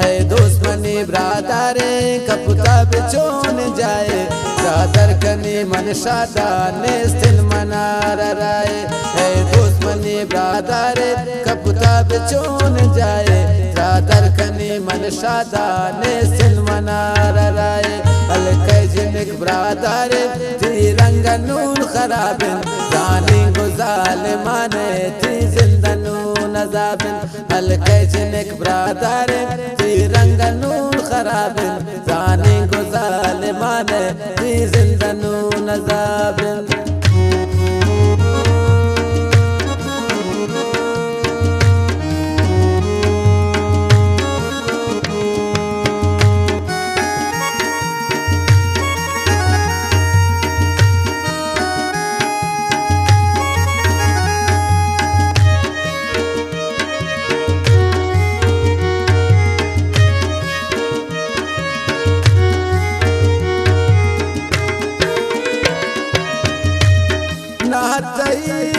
है दुश्मनी ब्रादरे कपुता बिचोन जाए चादर कनी मन शादा नेस्तिल मनार राय है दुश्मनी ब्रादरे कपुता बिचोन जाए चादर कनी मन शादा नेस्तिल मनार राय अलकैजनिक ब्रादरे ती रंग नून खराबिन जानी गुजाल माने ती जिंदा नून अजाबिन अलकैजनिक ब्रादरे ती रंग नून खराबिन जानी गुजाल माने ती जिंदा नून अजाबिन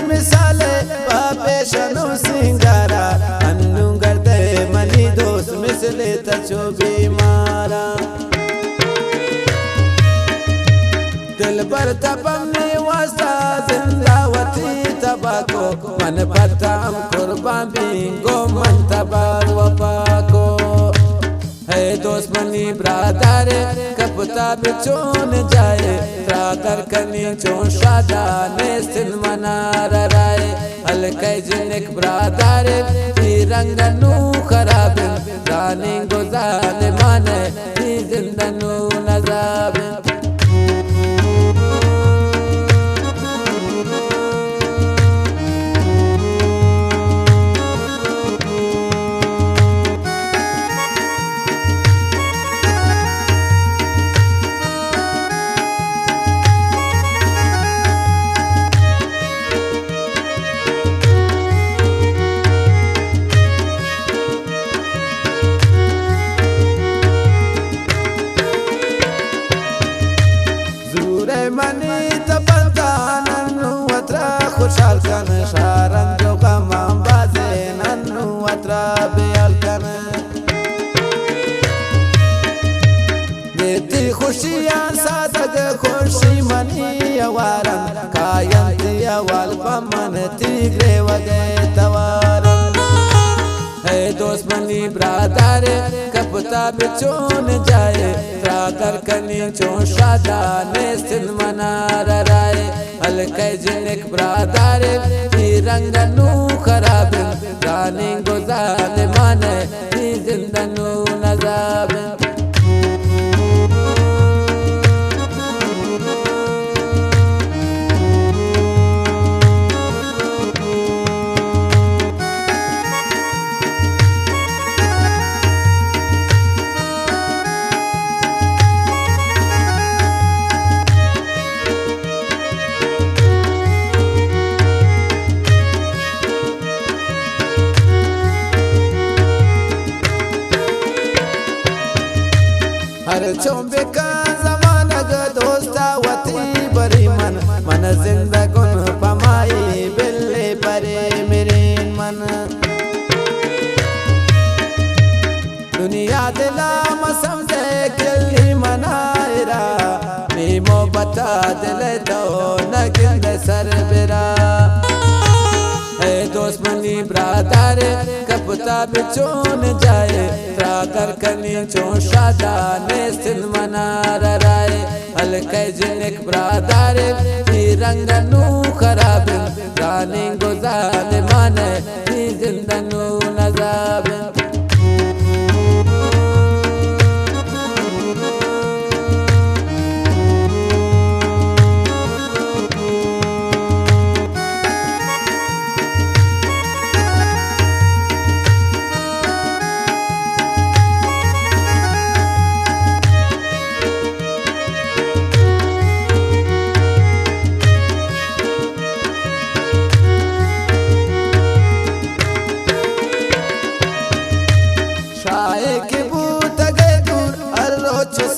मिसाले बापे शनु सिंगारा अन्नू गर्दे मनी दोस्त मिसले तचो बीमारा दिल पर तपने वास्ता जिंदावती तबाको मन पताम कुर्बान बिंगो मन तबार वफाको है दुश्मनी ब्रादरे कपुता बिचोन जाए त्रादर कनी चोन शादा नेस्तिल मनार राय अलकैजनिक ब्रादरे ती रंग नू खराबिन जानी गुजाल माने ती जिंदा नू नजाबिन मनी तपता नन्नु अत्रा खुशहाल कन शारन जो गमाम बाजे नन्नु अत्रा बेयाल कन बेती खुशियां सादग खुशी मनी अवारन कायंती अवाल पमन तीगरे वगे तवारन है दुश्मनी ब्रादरे कपुता बिचोन जाए त्रादर कनी चोन शादा नेस्तिल मनार राय अलकैजनिक ब्रादरे ती रंग नू खराबिन जानी गुजाल माने ती जिंदा नू नजाबिन हर चोंबे का जमाना ग दोस्ता वती बरी मन मन जिंदगुन पमाई बिल्ले परे मेरे मन दुनिया दिला मसमझे किल्ली मनायरा मीमो बता दिले तो नगिंद सर बिरा है दुश्मनी ब्रादरे कपुता बिचोन जाए त्रादर कनी चोन शादा नेस्तिल मनार राय अलकैजनिक ब्रादरे ती रंग नू खराबिन जानी गुजाल माने ती जिंदा नू नजाबिन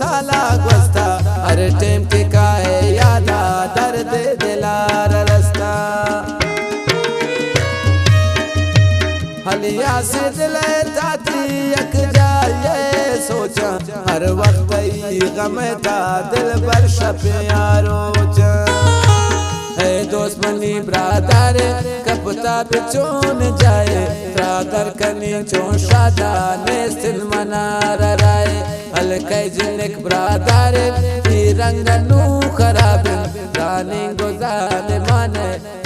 साला गुस्ता हर टेम के काहे यादा दर्द दिलार रस्ता हलिया से दिल ताती यक जाए सोचा हर वक्त ही गम था दिल बर शपियारो है दोस्त मनी ब्रादर कपता बिचून जाए ब्रादर कनी चो शादा ने सिल मना राय हल्के जिनक ब्रादर रंग नू खराब रानी गुजार माने